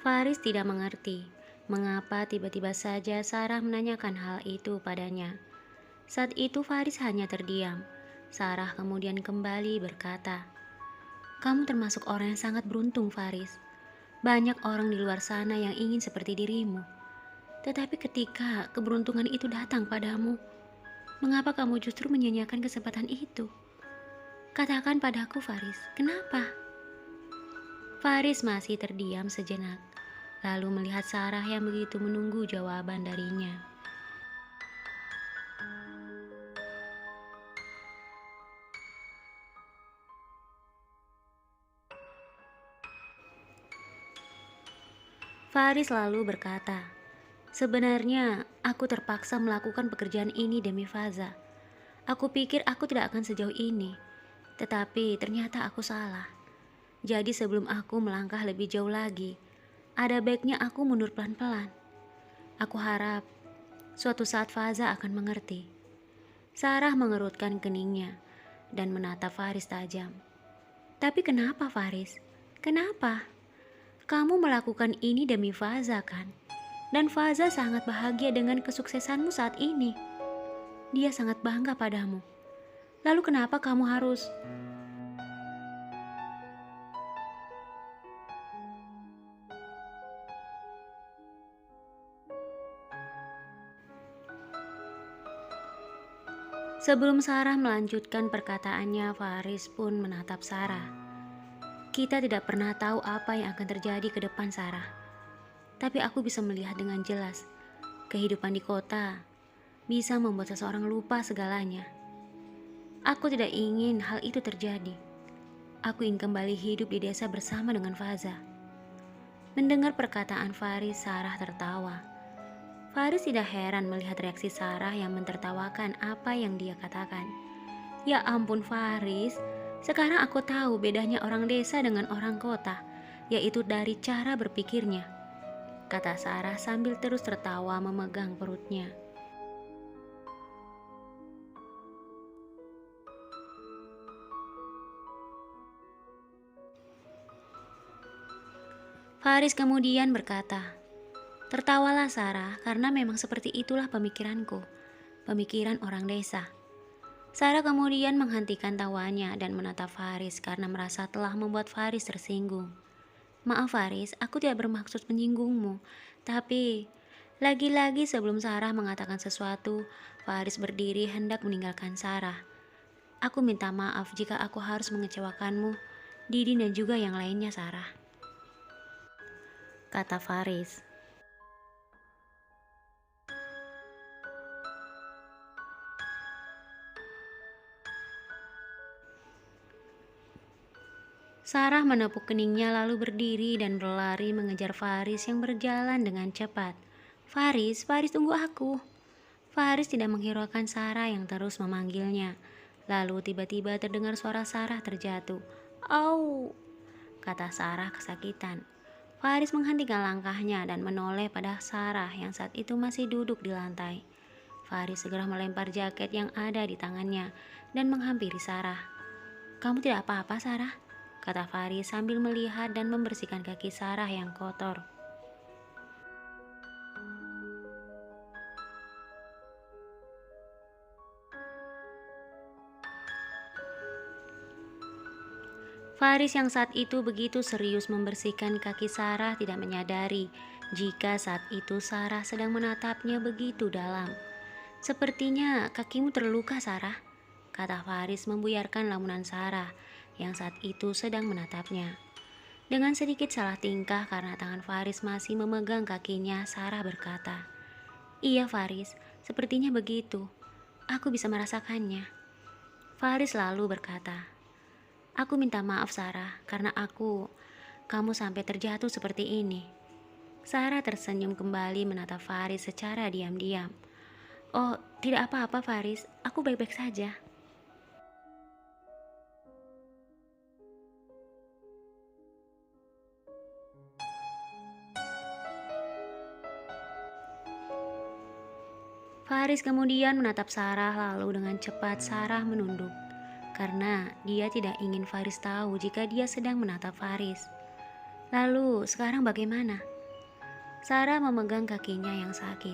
Faris tidak mengerti mengapa tiba-tiba saja Sarah menanyakan hal itu padanya. Saat itu Faris hanya terdiam. Sarah kemudian kembali berkata, "Kamu termasuk orang yang sangat beruntung, Faris. Banyak orang di luar sana yang ingin seperti dirimu. Tetapi ketika keberuntungan itu datang padamu, mengapa kamu justru menyia-nyiakan kesempatan itu? Katakan padaku, Faris, kenapa?" Faris masih terdiam sejenak, lalu melihat Sarah yang begitu menunggu jawaban darinya. Faris lalu berkata, "Sebenarnya aku terpaksa melakukan pekerjaan ini demi Faza. Aku pikir aku tidak akan sejauh ini, tetapi ternyata aku salah. Jadi sebelum aku melangkah lebih jauh lagi, ada baiknya aku mundur pelan-pelan. Aku harap suatu saat Faza akan mengerti." Sarah mengerutkan keningnya dan menatap Faris tajam. "Tapi kenapa, Faris? Kenapa? Kamu melakukan ini demi Faza, kan? Dan Faza sangat bahagia dengan kesuksesanmu saat ini. Dia sangat bangga padamu. Lalu kenapa kamu harus..." Sebelum Sarah melanjutkan perkataannya, Faris pun menatap Sarah. "Kita tidak pernah tahu apa yang akan terjadi ke depan, Sarah. Tapi aku bisa melihat dengan jelas, kehidupan di kota bisa membuat seseorang lupa segalanya. Aku tidak ingin hal itu terjadi. Aku ingin kembali hidup di desa bersama dengan Faza." Mendengar perkataan Faris, Sarah tertawa. Faris tidak heran melihat reaksi Sarah yang mentertawakan apa yang dia katakan. "Ya ampun, Faris, sekarang aku tahu bedanya orang desa dengan orang kota, yaitu dari cara berpikirnya," kata Sarah sambil terus tertawa memegang perutnya. Faris kemudian berkata, "Tertawalah Sarah, karena memang seperti itulah pemikiranku, pemikiran orang desa." Sarah kemudian menghentikan tawanya dan menatap Faris karena merasa telah membuat Faris tersinggung. "Maaf Faris, aku tidak bermaksud menyinggungmu, tapi..." Lagi-lagi sebelum Sarah mengatakan sesuatu, Faris berdiri hendak meninggalkan Sarah. "Aku minta maaf jika aku harus mengecewakanmu, Didi dan juga yang lainnya, Sarah," kata Faris. Sarah menepuk keningnya lalu berdiri dan berlari mengejar Faris yang berjalan dengan cepat. "Faris, Faris, tunggu aku." Faris tidak menghiraukan Sarah yang terus memanggilnya. Lalu tiba-tiba terdengar suara Sarah terjatuh. "Au!" kata Sarah kesakitan. Faris menghentikan langkahnya dan menoleh pada Sarah yang saat itu masih duduk di lantai. Faris segera melempar jaket yang ada di tangannya dan menghampiri Sarah. "Kamu tidak apa-apa, Sarah?" kata Faris sambil melihat dan membersihkan kaki Sarah yang kotor. Faris yang saat itu begitu serius membersihkan kaki Sarah tidak menyadari jika saat itu Sarah sedang menatapnya begitu dalam. "Sepertinya kakimu terluka, Sarah," kata Faris membuyarkan lamunan Sarah yang saat itu sedang menatapnya. Dengan sedikit salah tingkah karena tangan Faris masih memegang kakinya, Sarah berkata, "Iya Faris, sepertinya begitu. Aku bisa merasakannya." Faris lalu berkata, "Aku minta maaf Sarah, karena kamu sampai terjatuh seperti ini." Sarah tersenyum kembali menatap Faris secara diam-diam. "Oh, tidak apa-apa Faris, aku baik-baik saja." Faris kemudian menatap Sarah lalu dengan cepat Sarah menunduk. Karena dia tidak ingin Faris tahu jika dia sedang menatap Faris. "Lalu sekarang bagaimana? Sarah memegang kakinya yang sakit.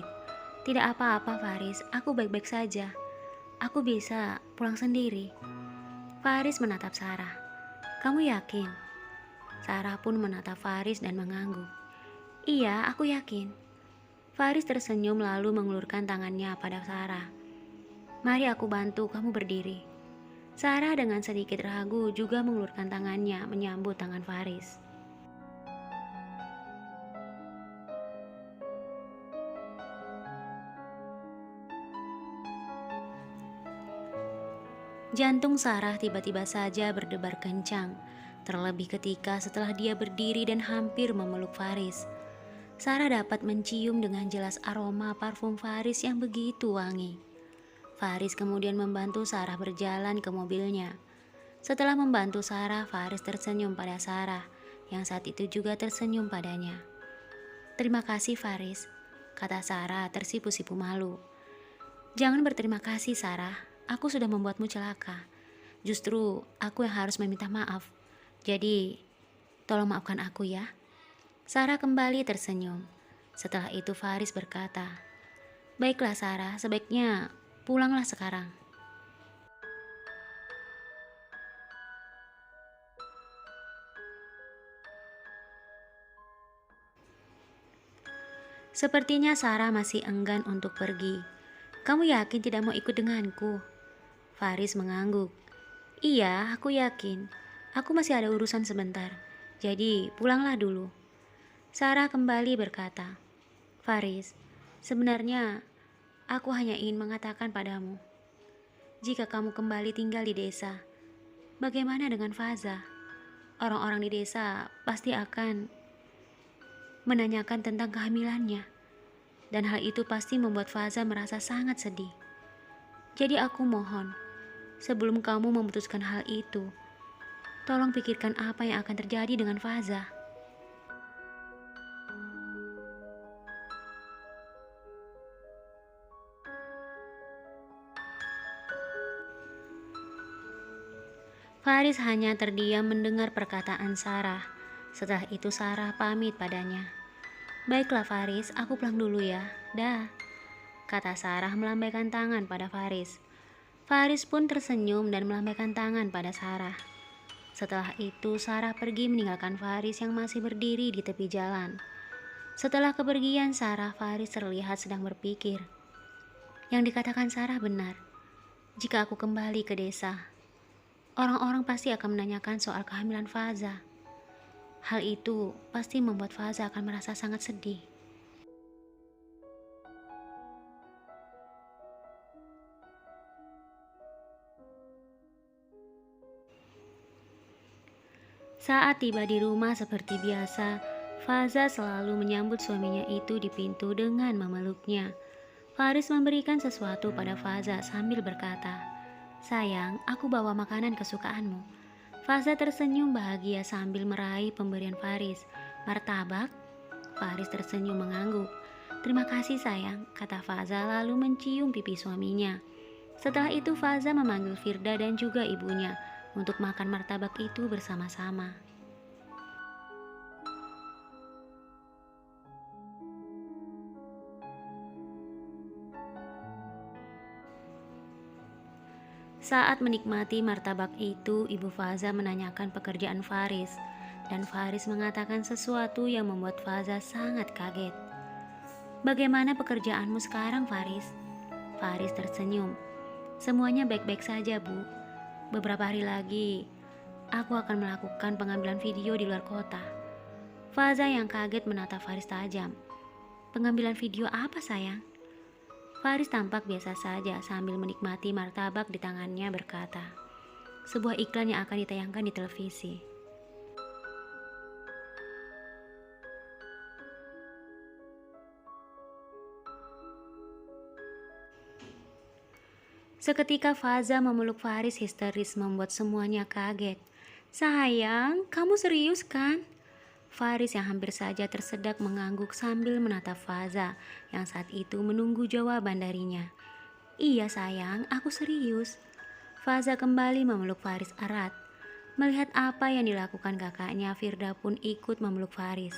Tidak apa-apa Faris, aku baik-baik saja. Aku bisa pulang sendiri. Faris menatap Sarah. Kamu yakin? Sarah pun menatap Faris dan mengangguk. Iya, aku yakin. Faris tersenyum lalu mengulurkan tangannya pada Sarah. Mari aku bantu kamu berdiri. Sarah dengan sedikit ragu juga mengulurkan tangannya menyambut tangan Faris. Jantung Sarah tiba-tiba saja berdebar kencang, terlebih ketika setelah dia berdiri dan hampir memeluk Faris. Sarah dapat mencium dengan jelas aroma parfum Faris yang begitu wangi. Faris kemudian membantu Sarah berjalan ke mobilnya. Setelah membantu Sarah, Faris tersenyum pada Sarah, yang saat itu juga tersenyum padanya. Terima kasih Faris, kata Sarah tersipu-sipu malu. Jangan berterima kasih Sarah, aku sudah membuatmu celaka. Justru aku yang harus meminta maaf. Jadi, tolong maafkan aku ya. Sarah kembali tersenyum. Setelah itu Faris berkata, baiklah Sarah, sebaiknya pulanglah sekarang. Sepertinya Sarah masih enggan untuk pergi. Kamu yakin tidak mau ikut denganku? Faris mengangguk. Iya, aku yakin. Aku masih ada urusan sebentar. Jadi pulanglah dulu. Sarah kembali berkata, Faris, sebenarnya aku hanya ingin mengatakan padamu. Jika kamu kembali tinggal di desa, bagaimana dengan Faza? Orang-orang di desa pasti akan menanyakan tentang kehamilannya. Dan hal itu pasti membuat Faza merasa sangat sedih. Jadi aku mohon, sebelum kamu memutuskan hal itu, tolong pikirkan apa yang akan terjadi dengan Faza. Faris hanya terdiam mendengar perkataan Sarah. Setelah itu Sarah pamit padanya. Baiklah Faris, aku pulang dulu ya. Dah, kata Sarah melambaikan tangan pada Faris. Faris pun tersenyum dan melambaikan tangan pada Sarah. Setelah itu Sarah pergi meninggalkan Faris yang masih berdiri di tepi jalan. Setelah kepergian Sarah, Faris terlihat sedang berpikir. Yang dikatakan Sarah benar. Jika aku kembali ke desa, orang-orang pasti akan menanyakan soal kehamilan Faza. Hal itu pasti membuat Faza akan merasa sangat sedih. Saat tiba di rumah seperti biasa, Faza selalu menyambut suaminya itu di pintu dengan memeluknya. Faris memberikan sesuatu pada Faza sambil berkata, sayang, aku bawa makanan kesukaanmu. Faza tersenyum bahagia sambil meraih pemberian Faris. Martabak? Faris tersenyum mengangguk. Terima kasih sayang, kata Faza lalu mencium pipi suaminya. Setelah itu Faza memanggil Firda dan juga ibunya untuk makan martabak itu bersama-sama. Saat menikmati martabak itu, Ibu Faza menanyakan pekerjaan Faris, dan Faris mengatakan sesuatu yang membuat Faza sangat kaget. Bagaimana pekerjaanmu sekarang, Faris? Faris tersenyum. Semuanya baik-baik saja, Bu. Beberapa hari lagi, aku akan melakukan pengambilan video di luar kota. Faza yang kaget menatap Faris tajam. Pengambilan video apa, sayang? Faris tampak biasa saja sambil menikmati martabak di tangannya berkata, sebuah iklan yang akan ditayangkan di televisi. Seketika Faza memeluk Faris histeris membuat semuanya kaget. Sayang, kamu serius kan? Faris yang hampir saja tersedak mengangguk sambil menatap Faza yang saat itu menunggu jawaban darinya. Iya sayang, aku serius. Faza kembali memeluk Faris erat. Melihat apa yang dilakukan kakaknya, Firda pun ikut memeluk Faris.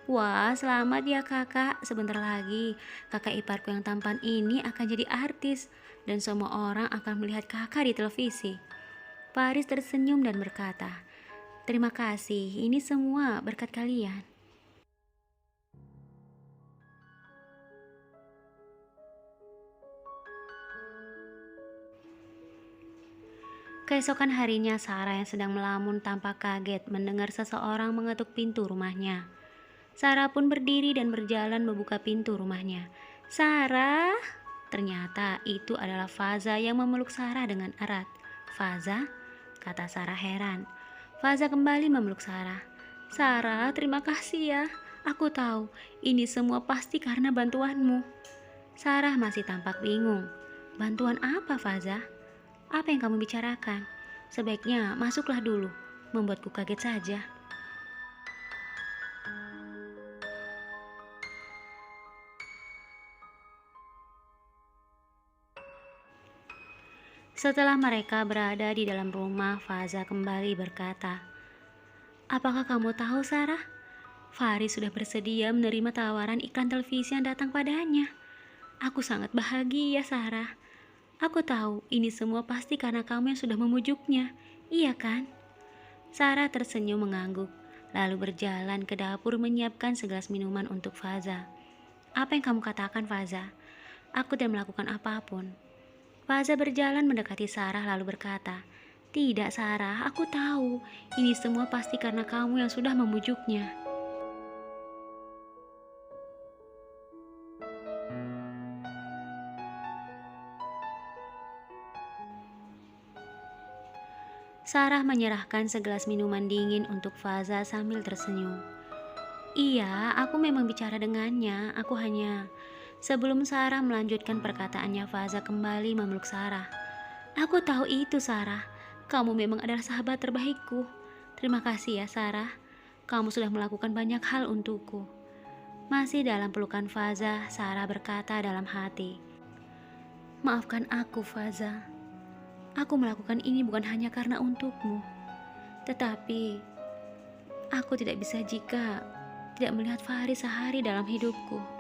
Wah, selamat ya kakak. Sebentar lagi kakak iparku yang tampan ini akan jadi artis dan semua orang akan melihat kakak di televisi. Faris tersenyum dan berkata, terima kasih, ini semua berkat kalian. Keesokan harinya Sarah yang sedang melamun tampak kaget mendengar seseorang mengetuk pintu rumahnya. Sarah pun berdiri dan berjalan membuka pintu rumahnya. Sarah, ternyata itu adalah Faza yang memeluk Sarah dengan erat. Faza, kata Sarah heran. Faza kembali memeluk Sarah. Sarah, terima kasih ya. Aku tahu ini semua pasti karena bantuanmu. Sarah masih tampak bingung. Bantuan apa, Faza? Apa yang kamu bicarakan? Sebaiknya masuklah dulu. Membuatku kaget saja. Setelah mereka berada di dalam rumah, Faza kembali berkata, apakah kamu tahu, Sarah? Faris sudah bersedia menerima tawaran iklan televisi yang datang padanya. Aku sangat bahagia, Sarah. Aku tahu ini semua pasti karena kamu yang sudah memujuknya, iya kan? Sarah tersenyum mengangguk, lalu berjalan ke dapur menyiapkan segelas minuman untuk Faza. Apa yang kamu katakan, Faza? Aku tidak melakukan apapun. Faza berjalan mendekati Sarah lalu berkata, tidak Sarah, aku tahu ini semua pasti karena kamu yang sudah memujuknya. Sarah menyerahkan segelas minuman dingin untuk Faza sambil tersenyum. Iya, aku memang bicara dengannya, aku hanya... Sebelum Sarah melanjutkan perkataannya, Faza kembali memeluk Sarah. Aku tahu itu, Sarah. Kamu memang adalah sahabat terbaikku. Terima kasih ya, Sarah. Kamu sudah melakukan banyak hal untukku. Masih dalam pelukan Faza, Sarah berkata dalam hati, maafkan aku, Faza. Aku melakukan ini bukan hanya karena untukmu, tetapi aku tidak bisa jika tidak melihat Faris sehari dalam hidupku.